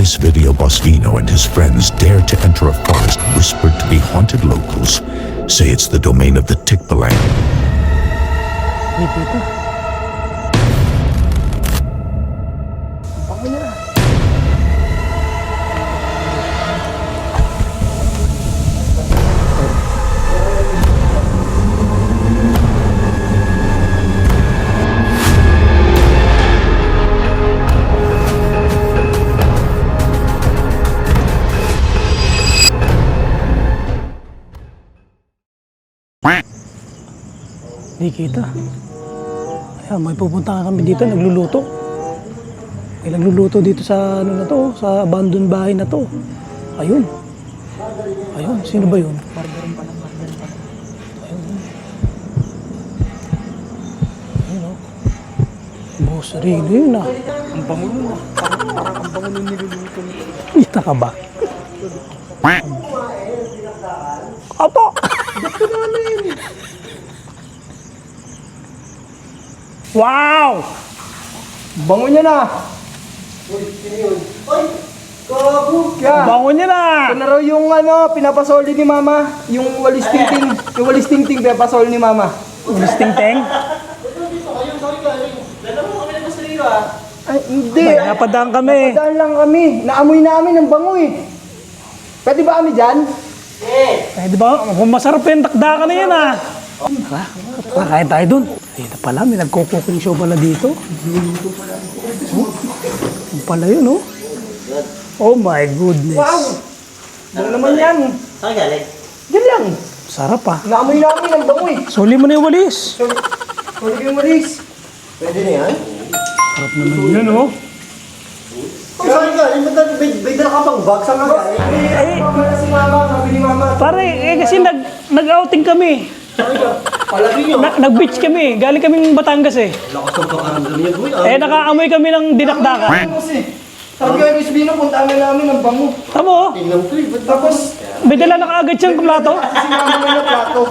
this video, Bostino and his friends dare to enter a forest whispered to be haunted. Locals say it's the domain of the Tikbalang. Hey, tita. Bango niya. Hindi kita. Ayan, may pupunta kami dito, nagluluto. May nagluluto dito sa ano na to, sa abandoned bahay na to. Ayun. Ayun, sino ba yun? Ayun. Ayun o. Boss Rino yun ah. Ang bango nun ah. Parang ang bango nun niluluto nito. Kita ka ba? Apo! Gusto namin! Wow! Bango niya na! Uy, sino yun? Ay! Gago! Bango niya na! Ito na raw yung ano, pinapasoli ni mama. Yung walis tingting. Yung walis tingting, pinapasoli ni mama. Listing teng? Ay, hindi. Napadaan kami. Napadaan lang kami. Naamoy namin ang bango eh. Pwede ba kami dyan? Eh, di ba? Kung masarap yung takda ka na yan ah. Tara, kakain tayo dun. Ayun na pala, may nagko-cooking show pala dito. Oh, yun pala yun, oh. Oh my goodness. Wow! Bango naman yan. Saan galing? Yan lang. Sarap ah. Naamoy namin ang bango eh. Suli mo na yung walis. Pwede yung walis. Pwede na yan? Sarap naman yun, oh. Saan galing? May dala ka pang bag? Saan ka galing? Mama na si mama, sabi ni mama. Pare, kasi nag-outing kami. Palagi nyo. Nag-beach kami. Galing kaming Batangas eh. Lakas ng pakaramdam niya, boy. Eh, nakaamoy kami ng dinakdakan. Sabi ko, Luis Bino, puntaan na namin ang bango. Tamo, oh. Tingnan ko eh. Ba't Tapos, May dala na kaagad siyang plato. si mama na na plato.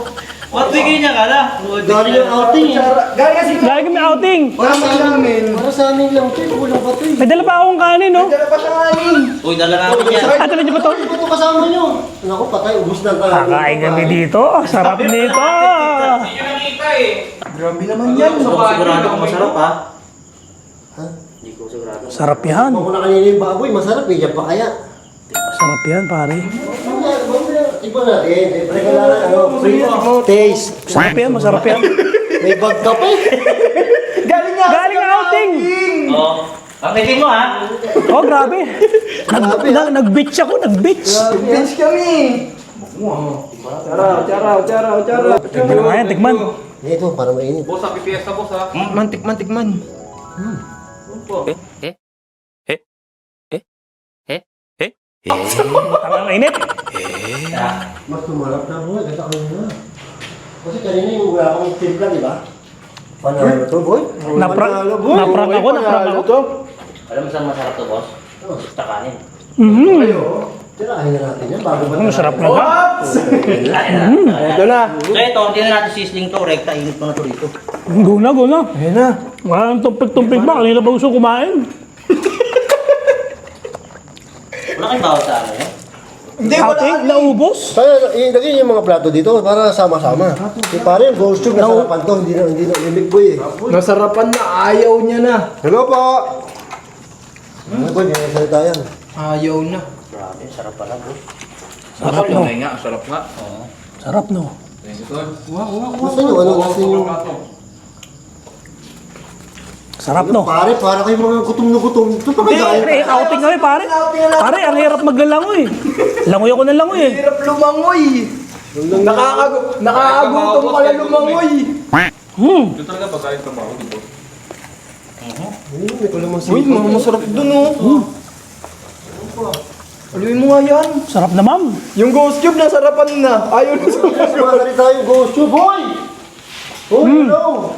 What bigay niya ka na? Galing yung outing eh. Gaya kasi Galing kami outing. mama namin. Para sa amin lang ito eh. Kulang pa ito eh. May dala pa akong kanin, oh. Dala pa siya kanin. Uy, dala namin yan. At alam niyo ba to? Ano ito kasama nyo? Naku, patay. Ubus na tayo. Kakain kami dito. Sarap nito. Grabe naman yan. Hindi ko sigurado kung masarap ha. Ha? Hindi ko sigurado. Sarap yan. Kung na kanina yung baboy, masarap eh. Yan pa kaya. Sarap yan, pare. Iba natin. Siyempre kailangan ano, free taste. Sarap yan, masarap yan. May bag ka pa eh. Galing nga. Galing outing. Oo. Ang tikim mo ha? Oh, grabe. Nag-beach ako, nag-beach. Bench kami. Charaw. Tikman na nga yan, tikman. Ito, para mainit. Boss, happy fiesta, boss, ha? Mantik-mantikman. Ang init. Mas tumalap na ako. Ganda ka na. Kasi kanina yung wala akong timpla, di ba? Panalo to, boy. Naprank ako. Alam mo saan masarap to, boss? Sa kanin. Tirahin na natin yan bago ba? Ang sarap na ba? Ito na. So ito, hindi na natin sizzling to. Rekta, init mo na to dito. Guna. Ayan na. Wala nang tumpik-tumpik ba? Kanina ba gusto kumain? Wala kayong bawal sa ano yan? Hindi, Outing, naubos. Kaya ilagay yung mga plato dito para sama-sama. Di pare, ghost tube, nasarapan to, hindi na limig boy eh. Nasarapan na. Ayaw niya na. Hello po! Ano boy, may salita yan. Ayaw na. Grabe, sarap pala, boss. Sarap no. Nga, sarap nga. Sarap no. Thank you, Tol. Gusto nyo, ano, gusto nyo? Sarap no. Pare, para kayo mga gutom na gutom. Ito pa kaya. Pre, outing kami pare. Pare, ang hirap maglalangoy. Langoy ako ng langoy eh. Hirap lumangoy. Nakakagutom pala lumangoy. Ito talaga pagkain sa baho, dito. May kulamang Uy, masarap dun oh. Aluin mo nga yan. Sarap na ma'am. Yung ghost cube nasarapan na. Ayaw na sa Sumasalita yung ghost tube, boy! Boy, hello!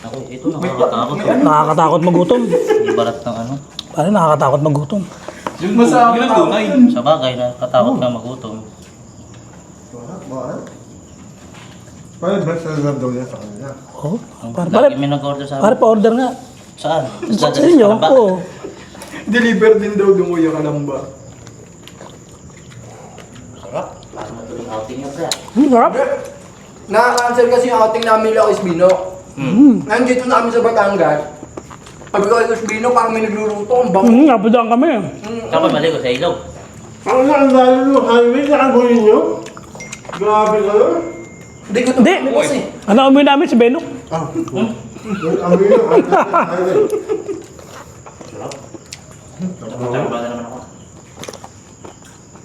Ako, ito nakakatakot. Nakakatakot magutom. Yung balat ng ano. Pare, nakakatakot magutom. Yung masabi ng tunay. Sa bagay, nakatakot ka magutom. Pare, best seller daw niya sa kanila. Oh, pare, Lagi may nag-order sa pare, pa-order nga. Saan? Sa inyo? Oo. Deliver din daw ng Kuya Kalamba. Parang matuloy outing niya, pre. Sarap. Na-cancel kasi yung outing namin lang Isbino. Ngayon dito na kami sa Batangas. Sabi ko kay Isbino, parang may nagluluto. Ang bango. Napadaan kami. Saan ba maligo? Sa ilog? Ang layo ng highway, nakagulin nyo? Grabe ka na. Hindi ko ito Hindi. bukas eh. Ano amoy namin si Benok? Amoy nyo, highway. Tama na naman ako.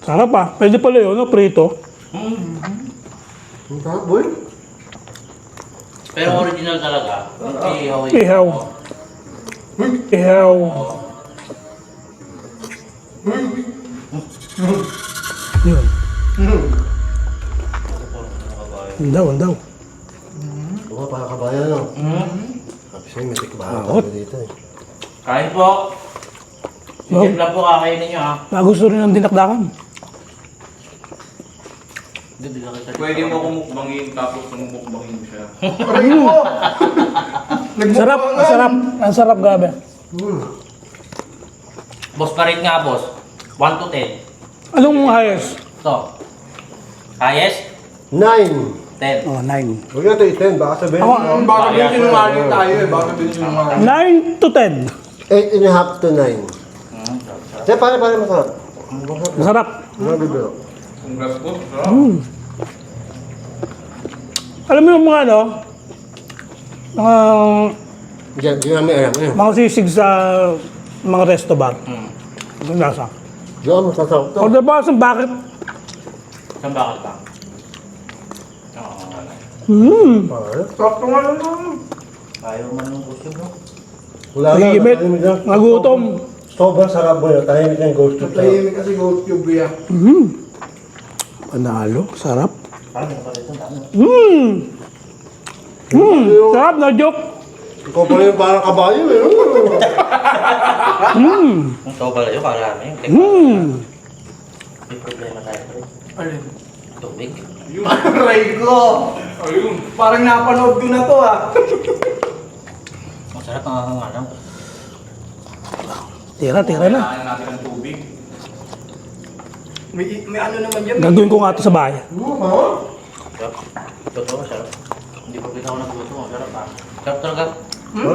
Sarap ah. Pwede pala yun, no? Prito. Ang sarap, boy. Pero original talaga. Hindi Ihaw. Ihaw. Yun. Ang daw. Oo, para kabayan, no? Sabi sa'yo, may tikbahan Bakot. tayo dito eh. Kain po. Sikip lang po kakainin nyo, ha? Nagusto rin ng dinakdakan. Hindi lang kita. Pwede mo kumukbangin tapos mumukbangin mo siya. Aray ko! Sarap. Ang sarap. Ang sarap, grabe. Boss, pa-rate nga, boss. 1 to 10. Anong highest? Ito. Highest? 9. 10. Oh, 9. Huwag natin 10, baka sabihin. Ako, Baka din sinungaling tayo eh. Baka din sinungaling. 9 to 10. 8.5 to 9. Kaya pare, masarap. Masarap. Mga bibiro. Congrats po. Alam mo yung mga ano? Diyan, di namin alam. Mga sisig sa mga resto bar. Yung lasa. Diyan, masasarap to. Order ba sa bakit? Saan bakit ba? Pare. Sakto nga lang naman. Ayaw man ng gusto, bro. Wala na, Tahimik. tahimik na. Nagutom. Sobrang sarap mo yun. Tahimik na yung ghost tube. Tahimik kasi Ghost Tube ya. Panalo. Sarap. Parang yung parito, dami. Sarap na joke. Ikaw pala yung parang kabayo eh. Ang tao pala yun, karami. May problema tayo, pre. Alin? Tubig. Aray ko! Ayun. Parang napanood ko na to ah. Masarap ang hangalang. Tira na. Kailangan natin ng tubig. May ano naman yan. Gagawin ko nga ito sa bahay. Sarap. Totoo, sarap. Hindi pa kita ako nagluto. Ang sarap, ha? Sarap talaga.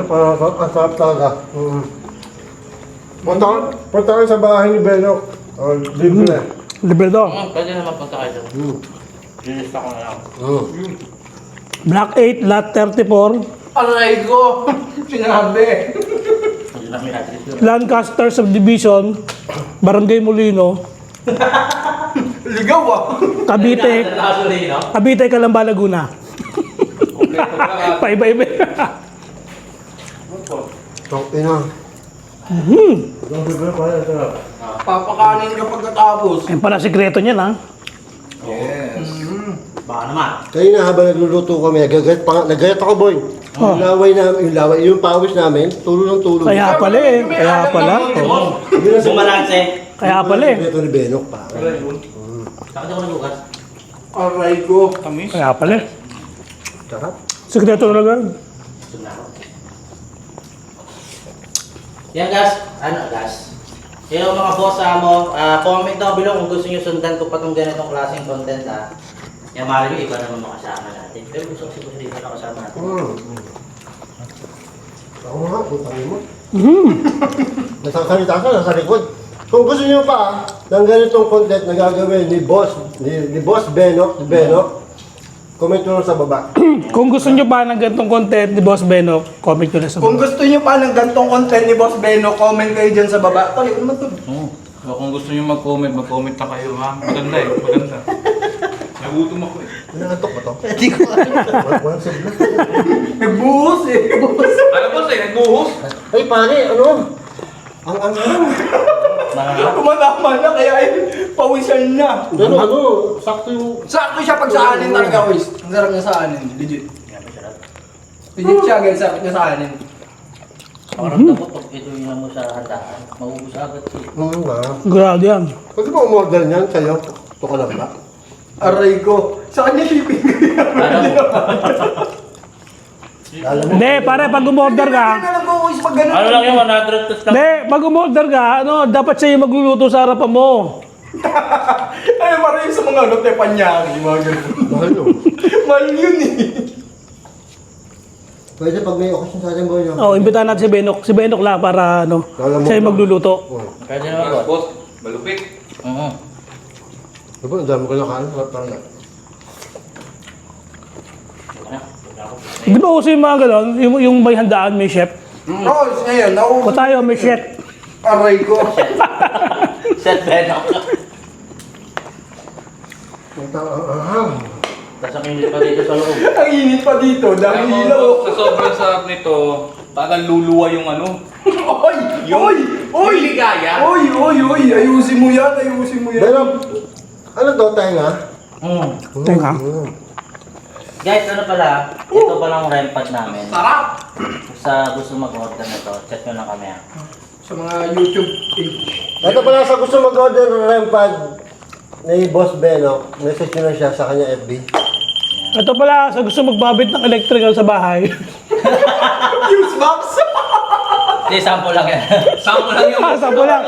Parang ang sarap talaga. Punta kayo sa bahay ni Benok. Libre. Libre to. Pwede naman punta kayo dyan. Lilista ko na lang. Block 8, lot 34. Aray ko! Sinabi. Hindi namin address yun. Lancaster Subdivision. Barangay Molino. Ligaw ah. Cavite. Nakasulit, no? Cavite, Calamba, Laguna. Kompleto ka lang. Paiba-iba. Top ina. Libre pala ito. Papakanin ka pagkatapos. Yan pala sikreto niyan ha. Yes. Baka naman. Kanina habang nagluluto kami, nagayat ako boy. Oh. Yung laway, yung pawis namin, tulo ng tulo. Kaya pala eh. Kaya pala. Oh. Bumalanse. Kaya pala eh. Ito ni Benok pa. Bakit ako nagugas? Aray ko. Tamis. Kaya pala eh. Sarap. Sikreto talaga. Gusto na ako. Yan, guys. Ano, guys? Yung mga boss mo, comment down below kung gusto nyo sundan ko pa itong ganitong klaseng content, ha. Yan, mali nyo, iba naman makasama natin. Pero gusto ko siguro dito na kasama natin. Ako nga, putangin mo. Nasasalita ka, nasa likod. Kung gusto niyo pa ng ganitong content na gagawin ni Boss Benok, comment nyo sa baba. Kung gusto nyo pa ng ganitong content ni Boss Beno, comment nyo na sa Kung baba. gusto nyo pa ng gantong content ni Boss Beno, comment kayo dyan sa baba. Tol, ano to? So, kung gusto nyo mag-comment na kayo ha. Maganda eh, maganda. Nagutom ako eh. Nangatok ba to? Hindi ko Walang sigla. Nagbuhos eh. Alam mo sa'yo, nagbuhos. Ay pare, ano? Ang Kumatama na kaya ay pawisan na. sakto yung... Sakto siya pag sa anin talaga, Wis. Ang sarap niya sa anin. Legit. Yan, masarap. Legit siya, guys. Sarap niya sa anin. Parang dapat pag ito yun mo sa handaan, maubos agad eh. Grabe yan. Pwede ba umorder niyan sa'yo? Ito ka lang ba? Aray ko. Sa kanya shipping. Ano? Alam mo, Hindi, pare, pag umorder ka, Alam ko, is pag ganun. Ano lang yun, 100 plus lang. hindi, pag umorder ka, ano, dapat siya yung magluluto sa harapan mo. Ay, parang yung sa mga ano, tepanyaki, mga ganun. mahal no. Mahal yun eh. Pwede pag may okasyon sa atin, boy. No? Oh, imbitahan natin si Benok. Si Benok lang para, ano, Alam mo siya yung ba? magluluto. Pwede naman boss. Boss, malupit. Oo. Diba, ang dami ko na kain. Parang na. Di ba uso yung mga gano'n? Yung may handaan, may chef? Oo, ngayon, O tayo, may chef. aray ko. Set Benok. Ang Tapos ang init pa dito sa loob. Ang init pa dito, dami Alam mo, ilaw. boss, sa sobrang sarap nito, parang luluwa yung ano. Oy! Oy! Oy! ligaya. Oy! Oy! Oy! Ayusin mo yan, ayusin mo yan. Pero, ano to, tenga? Tenga. Guys, ano pala, ito palang rempad namin. Sarap! Sa gusto mag-order na to, chat nyo lang kami ah. Sa mga YouTube page. Ito pala sa gusto mag-order ng rempad ni Boss Beno, message nyo lang siya sa kanya FB. Ito pala, sa gusto magbabit ng electrical sa bahay. Fuse box! Hindi, sample lang yan. Sample lang yung... Sampo lang.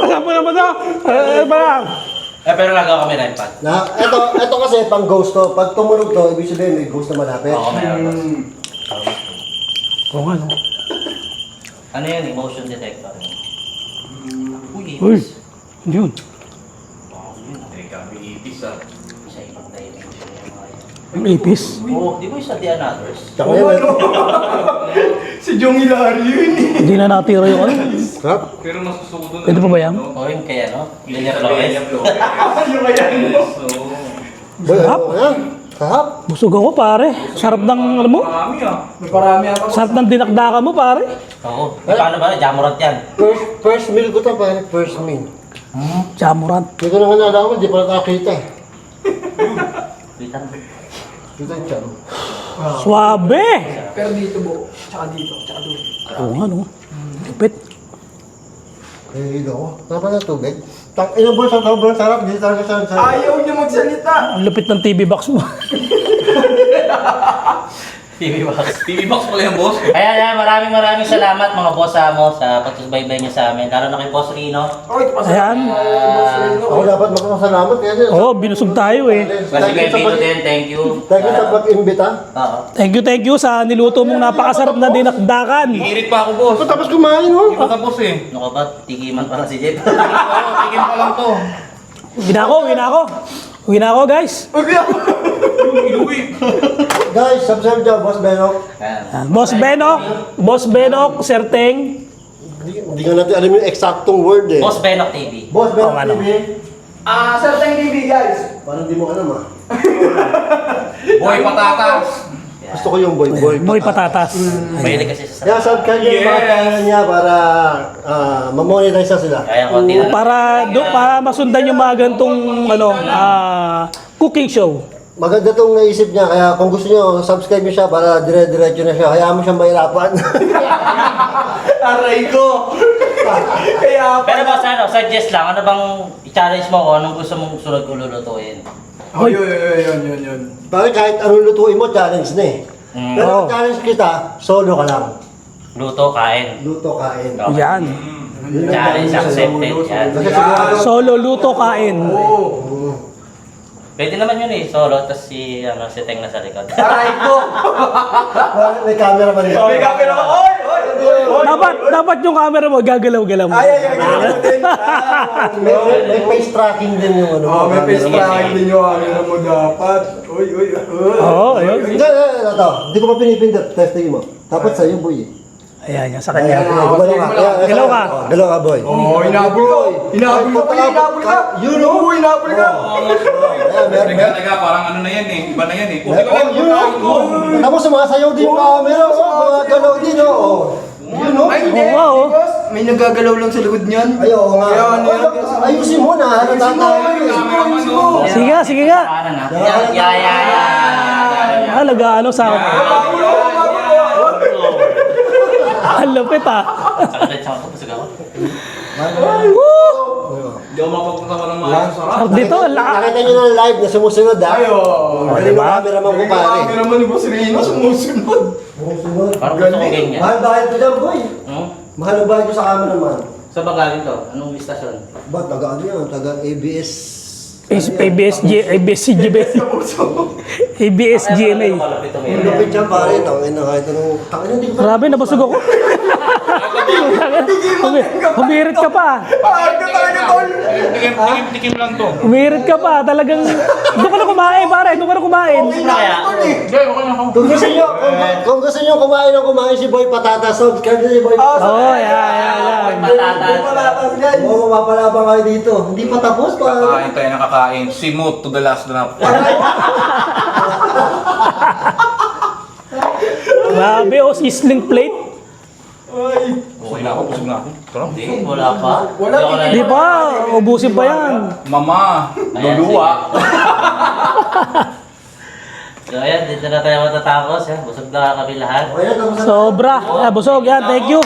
Sampo lang ba ito? Pala. Pero nagawa kami rempad. Na, ito kasi pang ghost to. Pag tumunog to, ibig sabihin may ghost na malapit. Oo, meron boss. Oo nga, no? Ano yun, emotion detector. Uy, Uy, yun. Hindi kami ipis ah. Sa ibang dimension yung mga yun. Yung ipis. Oo, di ba yung sa The Anothers? Tsaka yun, Si Jong Hilario yun eh. Hindi na natira yung ano. sarap. Pero mas gusto ko dun. Pwede pa ba yan? Oo, yung kaya, no? Linya Sa Flores. Bella Flores. Yung kaya mo. So, Boy, ano yan? Sarap. Busog ako, pare. Sarap ng, alam mo? marami ah. May parami ako. Sarap ng dinakdakan mo, pare. Oo. Paano ba? Jamorot yan. First meal ko to, pare. First meal. Jamurant. Hindi ko naman nalaman, di pa nakakita eh. Wait lang. Dito yung tiyan. Suabe! Pero dito bo. Tsaka dito. Tsaka doon. Oo nga, no? Lupit. Eh, ko. Tama na tubig. Ilang boy, sobrang sarap. Dito talaga sa... Ayaw niya magsalita. Ang lupit ng TV box mo. TV Box. TV box pala yan, boss. Ayan, maraming salamat mga boss mo sa pagsubaybay niyo sa amin. Lalo na kay Boss Rino. Oy, pasal. Ayan. Ako dapat magpapasalamat kaya din. Oo, binusog tayo eh. Kasi kay Vito din, thank you. Thank you sa pag-imbita. Oo. Thank you sa niluto mong napakasarap na dinakdakan. Hihirit pa ako, boss. Tapos kumain, oh. Hindi pa tapos eh. Ano ka ba? Tigiman pa lang si Jeff. Tigil pa lang to. Uwi na ako, guys. Iluwi. Guys, subscribe dyan, Boss Benok. Ayan. Boss Benok, Sir Teng. Hindi nga natin alam yung eksaktong word eh. Boss Benok TV. Boss Benok ano? TV. Sir Teng TV guys. Parang di mo alam ah. Boy, patatas. Gusto ko yung boy. Boy Patatas. Mahilig kasi sa Kaya subscribe niya yung mga Yes. channel niya para mamonetize na sila. Kaya konti na lang. Para masundan yung mga gantong cooking show. Maganda tong naisip niya, kaya kung gusto niyo, subscribe niyo siya para dire-diretso na siya. Hayaan mo siyang mahirapan. Aray ko. Kaya Pero boss, suggest lang, ano bang i-challenge mo kung anong gusto mong sunod ko lulutuin? Oh, yun. Bakit kahit anong lutuin mo, challenge na eh. Mm. Pero Oo. kung challenge kita, solo ka lang. Luto, kain. Luto, kain. Okay. Yan. Yun ang Challenge challenge. accepted. Yan. Kasi sigurado, Solo, luto, kain. Pwede naman yun eh, solo, tapos si Teng na sa likod. Aray ko. may camera pa niya. May camera ka. Oy! Dapat yung camera mo, gagalaw-galaw mo. Ay. May face tracking din yung ano. Oh, may face camera. tracking din yung camera mo dapat. Oy. Oo, ayun. Hindi, ito. Hindi ko pa pinipindot. Testing mo. Dapat sa'yo, boy. Ayan, yan sa Ayan, kanya. galaw ka. Galaw ka, boy. Oh, hinabol ka. Hinabol ka. Yun, oh. Hinabol ka. Ayan, meron. Teka, parang ano na yan eh. Iba na yan eh. Oh, yun, oh. Tapos sumasayaw din yung camera. Mga galaw din, oh. Yun, oh. Ay, hindi. Oo nga, oh. Because may nagagalaw lang sa likod niyan. Ay, oo nga. Kaya ano yan? Ayusin mo na. Halata tayo. Ayusin mo. Sige nga. Paano na? Yeah. Halaga, ano sa... Ang lupit Sakit sa ako, busog ako. Hindi ako mapagpunta ko ng mga sarap. Dito, Nakita nyo na live na sumusunod, ha? Ayo. Galing mo cameraman ko, pare. Cameraman ni Boss Rino sumusunod. Sunod. Parang gusto ko ganyan. Mahal bayad ko dyan, boy. Hmm? Mahal ang bayad ko sa camera naman. Sa bagay to, anong istasyon? Ba, taga ano yan? Taga ABS. ABS-CBN. ABS-GMA. Ang lupit yan, pare. Tangin na kahit anong... Tangin na, hindi ko pa... Grabe, nabusog ako. Humirit ka pa. Tikim lang to. Humirit ka pa. Talagang... Doon ka na kumain, pare. Doon ka na kumain. Kaya, Hindi, okay na ako. Kung gusto nyo kumain si Boy Patatas, subscribe na si Boy Patatas. Oo, yan. patatas. Oo, mapapalabang kayo dito. Hindi pa tapos pa. Kakain tayo na kakain. Simut to the last drop. Grabe, oh, sizzling plate. Okay na ako, busog na ako. Tara. Hindi, wala pa. Wala, Di ba? Ubusin pa yan. Mama, luluwa. So ayan, dito na tayo matatapos. Busog na kami lahat. Okay na, tapos na. Sobra. Busog yan. Thank you.